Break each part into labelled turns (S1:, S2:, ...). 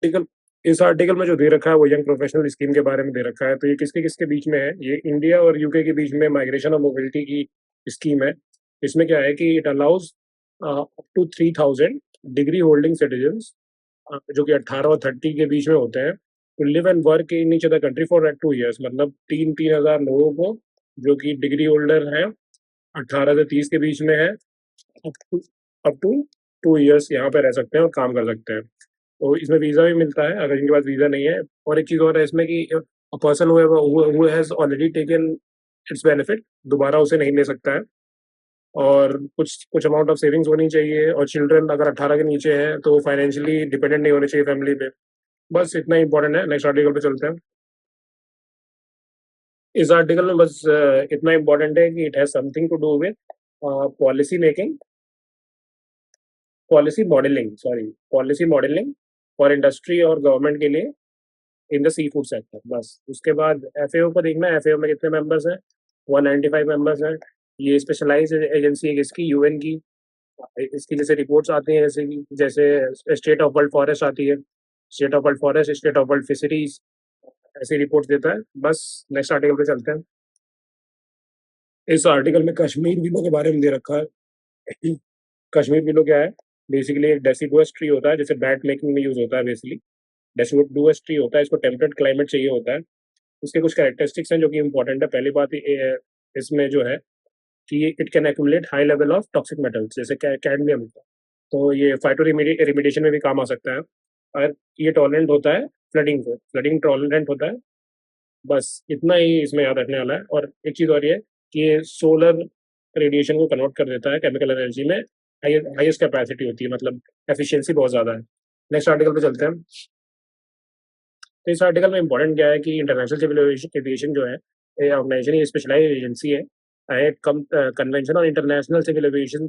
S1: Article इस article में जो दे रखा है वो यंग प्रोफेशनल स्कीम के बारे में दे रखा है। तो ये किसके किसके बीच में है? ये इंडिया और यूके के बीच में माइग्रेशन और मोबिलिटी की स्कीम है। इसमें क्या है कि it allows up to 3000 degree holding citizens, जो कि 18 और 30 के बीच में होते हैं, to live and work in each other country for 2 years। मतलब 3,000 लोगों को जो कि डिग्री होल्डर है, 18 से 30 के बीच में है, अप टू 2 years यहाँ पे रह सकते हैं और काम कर सकते हैं। तो इसमें वीज़ा भी मिलता है अगर इनके पास वीज़ा नहीं है। और एक चीज़ और है इसमें कि a person who has already taken it's benefit दोबारा उसे नहीं ले सकता है। और कुछ कुछ अमाउंट ऑफ सेविंग्स होनी चाहिए, और चिल्ड्रन अगर 18 के नीचे है तो फाइनेंशियली डिपेंडेंट नहीं होने चाहिए फैमिली पे। बस इतना ही इंपॉर्टेंट है। नेक्स्ट आर्टिकल पे चलते हैं। इस आर्टिकल में बस इतना इंपॉर्टेंट है कि it has something to do with policy making, policy modelling for industry और गवर्नमेंट के लिए in the sea food sector. बस उसके बाद एफएओ को देखना है, एफएओ में कितने मेंबर्स हैं? 195 मेंबर्स हैं। ये स्पेशलाइज्ड एजेंसी है किसकी? यूएन की। इसकी जैसे रिपोर्ट्स आती हैं, जैसे कि जैसे स्टेट ऑफ वर्ल्ड फॉरेस्ट आती है, state of world forest, state of world fisheries, ऐसी रिपोर्ट देता है। बस नेक्स्ट आर्टिकल पे चलते हैं। इस आर्टिकल में कश्मीर विलो के बारे में दे रखा है। कश्मीर विलो क्या है? बेसिकली एक डेसिडुअस ट्री होता है, जैसे बैट मेकिंग में यूज होता है। बेसिकली डेसिडुअस ट्री होता है, इसको टेम्परेट क्लाइमेट चाहिए होता है। इसके कुछ कैरेक्टरिस्टिक्स हैं जो कि इंपॉर्टेंट है। पहली बात इसमें जो है कि it can accumulate high level of toxic metals, जैसे कैडमियम। तो ये फाइटो रिमिडिएशन में भी काम आ सकता है। और ये टॉलरेंट होता है फ्लडिंग को, फ्लडिंग टॉलरेंट होता है। बस इतना ही इसमें याद रखने वाला है। और एक चीज़ और ये कि ये सोलर रेडिएशन को कन्वर्ट कर देता है केमिकल एनर्जी में। हाईएस्ट कैपेसिटी होती है, मतलब एफिशिएंसी बहुत ज़्यादा है। नेक्स्ट आर्टिकल पे चलते हैं। तो इस आर्टिकल में इंपॉर्टेंट क्या है कि इंटरनेशनल सिविल एविएशन जो है, ये ऑर्गेनाइजेशन, ये स्पेशलाइज एजेंसी है। एक कन्वेंशन और इंटरनेशनल सिविल एविएशन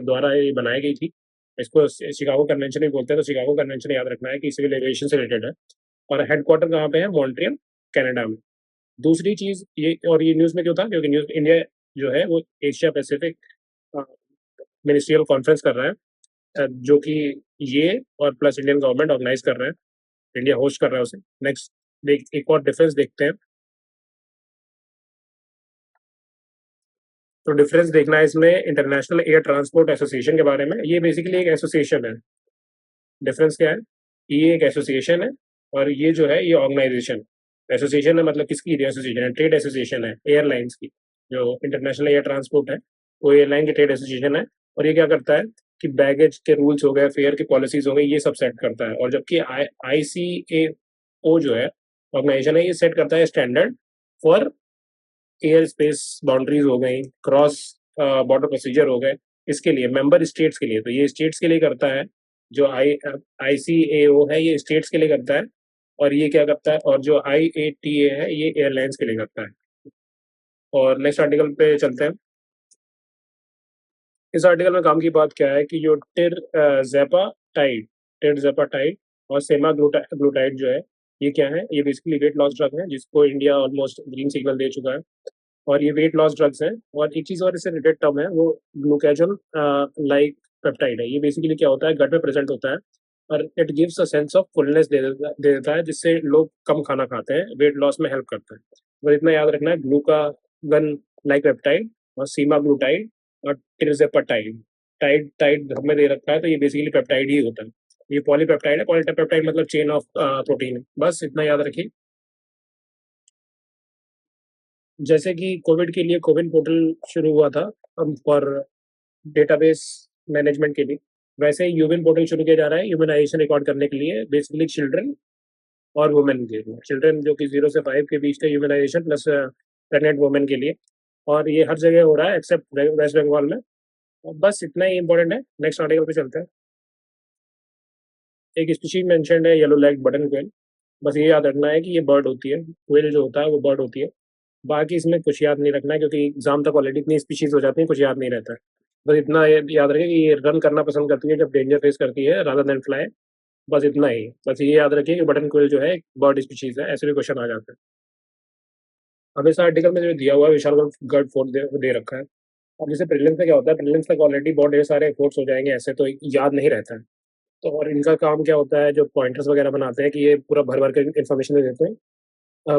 S1: द्वारा ये बनाई गई थी। इसको शिकागो कन्वेंशन भी बोलते हैं। तो शिकागो कन्वेंशन याद रखना है कि सिविल एविएशन से रिलेटेड है। और हेडक्वार्टर कहाँ पे है? मॉन्ट्रियल, कनाडा में। दूसरी चीज़ ये, और ये न्यूज़ में क्यों था? क्योंकि न्यूज़ इंडिया जो है वो एशिया पैसिफिक मिनिस्ट्रियल कॉन्फ्रेंस कर रहा है, जो कि ये और प्लस इंडियन गवर्नमेंट ऑर्गेनाइज कर रहे हैं। इंडिया होस्ट कर रहा है उसे। नेक्स्ट एक और डिफरेंस देखते हैं। तो डिफरेंस देखना है इसमें इंटरनेशनल एयर ट्रांसपोर्ट एसोसिएशन के बारे में। ये बेसिकली एक एसोसिएशन है। डिफरेंस क्या है? ये एक एसोसिएशन है और ये जो है ये ऑर्गेनाइजेशन। एसोसिएशन है मतलब किसकी एसोसिएशन है? ट्रेड एसोसिएशन है एयरलाइंस की। जो इंटरनेशनल एयर ट्रांसपोर्ट है वो एयरलाइन की ट्रेड एसोसिएशन है। और ये क्या करता है कि बैगेज के रूल्स हो गए, फेयर की पॉलिसीज हो गई, ये सब सेट करता है। और जबकि आई सी ए ओ जो है ऑर्गेनाइजेशन है, ये सेट करता है standard for air space boundaries हो गई, क्रॉस बॉर्डर प्रोसीजर हो गए, इसके लिए मेंबर स्टेट्स के लिए। तो ये स्टेट्स के लिए करता है। जो आई सी ए ओ है ये स्टेट्स के लिए करता है। और ये क्या करता है? और जो आई ए टी ए है ये एयरलाइंस के लिए करता है। और नेक्स्ट आर्टिकल पे चलते हैं। इस आर्टिकल में काम की बात क्या है कि जो टिर जेपा टाइड और सेमा ग्लूटाइड जो है, ये क्या है? ये बेसिकली वेट लॉस ड्रग है, जिसको इंडिया ऑलमोस्ट ग्रीन सिग्नल दे चुका है। और ये वेट लॉस ड्रग्स हैं। और एक चीज़ और इससे रिलेटेड टर्म है, वो ग्लूकेजन लाइक पेप्टाइड है। ये बेसिकली क्या होता है? गट में प्रेजेंट होता है और it gives a sense of fullness दे देता है, जिससे लोग कम खाना खाते हैं, वेट लॉस में हेल्प करता है। और इतना याद रखना है, ग्लूकागन लाइक पेप्टाइड और सीमा ग्लूटाइड और टिरजेपाटाइड। टाइड टाइड में दे रखा है, तो ये बेसिकली पेप्टाइड ही होता है। ये पॉलीपेप्टाइड है। पॉलीपेप्टाइड मतलब चेन ऑफ प्रोटीन है। बस इतना याद रखिए। जैसे कि कोविड के लिए कोविन पोर्टल शुरू हुआ था फॉर डेटाबेस मैनेजमेंट के लिए, वैसे ही यूविन पोर्टल शुरू किया जा रहा है ह्यूमनाइजेशन रिकॉर्ड करने के लिए, बेसिकली चिल्ड्रन और वुमेन के लिए। चिल्ड्रन जो कि 0 से 5 के बीच का ह्यूमनाइजेशन, प्लस प्रेगनेंट वुमेन के लिए। और ये हर जगह हो रहा है एक्सेप्ट वेस्ट बंगाल में। और बस इतना ही इंपॉर्टेंट है। नेक्स्ट आर्टिकल पे चलते हैं। एक स्पीशीज मेंशन्ड है, येलो लेग बटन क्वेल। बस ये याद रखना है कि ये बर्ड होती है। क्वेल जो होता है वो बर्ड होती है। बाकी इसमें कुछ याद नहीं रखना है, क्योंकि एग्जाम तक ऑलरेडी इतनी स्पीशीज हो जाती हैं, कुछ याद नहीं रहता है। बस इतना याद रखें कि ये रन करना पसंद करती है जब डेंजर फेस करती है, रादर देन फ्लाई। बस इतना ही। बस ये याद रखिए कि बटन क्वेल जो है एक बर्ड स्पीशीज है। ऐसे भी क्वेश्चन आ जाते हैं। अब इस आर्टिकल में जो दिया हुआ है, विशालगढ़ फोर्ट दे रखा है। अब जैसे प्रीलिम्स में क्या होता है, प्रीलिम्स तक ऑलरेडी बहुत ढेर सारे फोर्ट्स हो जाएंगे, ऐसे तो याद नहीं रहता है। तो और इनका काम क्या होता है, जो पॉइंटर्स वगैरह बनाते हैं, कि ये पूरा भर-भर के इन्फॉर्मेशन दे देते हैं।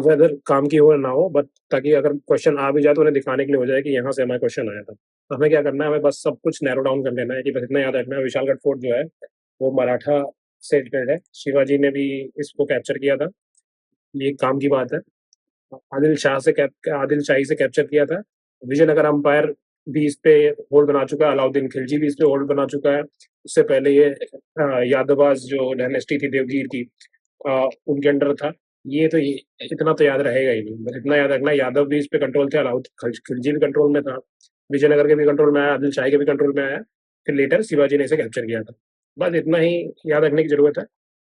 S1: वेदर काम की हो या ना हो, बट ताकि अगर क्वेश्चन आ भी जाए तो उन्हें दिखाने के लिए हो जाए कि यहाँ से हमारा क्वेश्चन आया था। तो हमें क्या करना है, हमें बस सब कुछ नैरो डाउन कर लेना है, कि बस इतना याद रखना है, विशालगढ़ फोर्ट जो है, वो मराठा से रिलेटेड है। शिवाजी ने भी इसको कैप्चर किया था, ये काम की बात है। आदिल शाही से कैप्चर किया था। विजयनगर अंपायर भी इस पे होल्ड बना चुका है, अलाउद्दीन खिलजी भी इस पे होल्ड बना चुका है। उससे पहले ये यादवाज जो डायनेस्टी थी देवगिर की, उनके अंडर था। ये इतना तो याद रहेगा ही नहीं, बस इतना याद रखना, यादव भी इस पे कंट्रोल थे, खिलजी भी कंट्रोल में था, विजयनगर के भी कंट्रोल में आया, आदिल शाही के भी कंट्रोल में आया, फिर लेटर शिवाजी ने इसे कैप्चर किया था। बस इतना ही याद रखने की जरूरत है।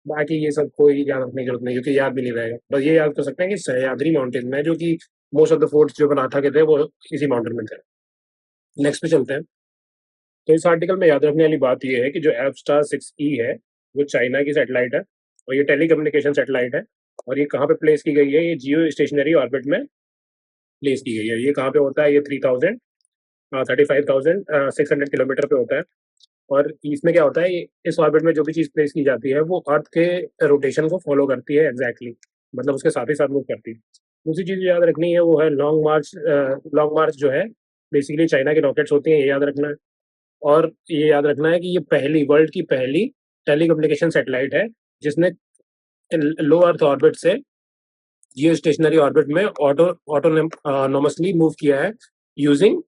S1: बाकी ये सब कोई याद रखने की जरूरत नहीं, क्योंकि याद भी नहीं रहेगा। बस ये याद कर सकते हैं कि सह्याद्री माउंटेन में, जो कि मोस्ट ऑफ द फोर्ट्स जो मराठा के थे वो इसी माउंटेन में थे। नेक्स्ट पे चलते हैं। तो इस आर्टिकल में याद रखने वाली बात ये है कि जो एफ स्टार 6E है, वो चाइना की सैटेलाइट है, और ये टेलीकम्युनिकेशन सैटेलाइट है। और ये कहाँ पे प्लेस की गई है, ये जियो स्टेशनरी ऑर्बिट में प्लेस की गई है। ये कहाँ पे होता है, ये 35,600 किलोमीटर पे होता है। और इसमें क्या होता है, इस ऑर्बिट में जो भी चीज प्लेस की जाती है वो अर्थ के रोटेशन को फॉलो करती है एग्जैक्टली, मतलब उसके साथ ही साथ मूव करती है। दूसरी चीज याद रखनी है वो है लॉन्ग मार्च। लॉन्ग मार्च जो है बेसिकली चाइना की रॉकेट्स होती हैं, ये याद रखना है। और ये याद रखना है कि ये पहली वर्ल्ड की पहली टेलीकम्युनिकेशन सैटेलाइट है जिसने लो अर्थ ऑर्बिट से जियो स्टेशनरी ऑर्बिट में ऑटोनोमसली मूव किया है यूजिंग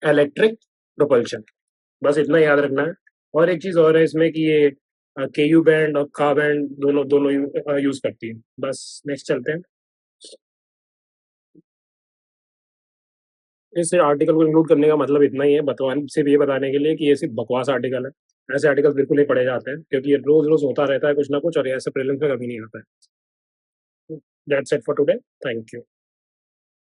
S1: इलेक्ट्रिक प्रोपल्शन। बस इतना याद रखना है। और एक चीज और है इसमें कि ये KU बैंड और का बैंड दोनों दोनों यूज करती है। बस नेक्स्ट चलते हैं। इस आर्टिकल को इंक्लूड करने का मतलब इतना ही है, बतवान सिर्फ ये बताने के लिए कि ये सिर्फ बकवास आर्टिकल है। ऐसे आर्टिकल बिल्कुल नहीं पढ़े जाते हैं, क्योंकि ये रोज रोज होता रहता है कुछ ना कुछ, और ऐसे प्रीलिम्स में कभी नहीं आता है। That's it for today. Thank you.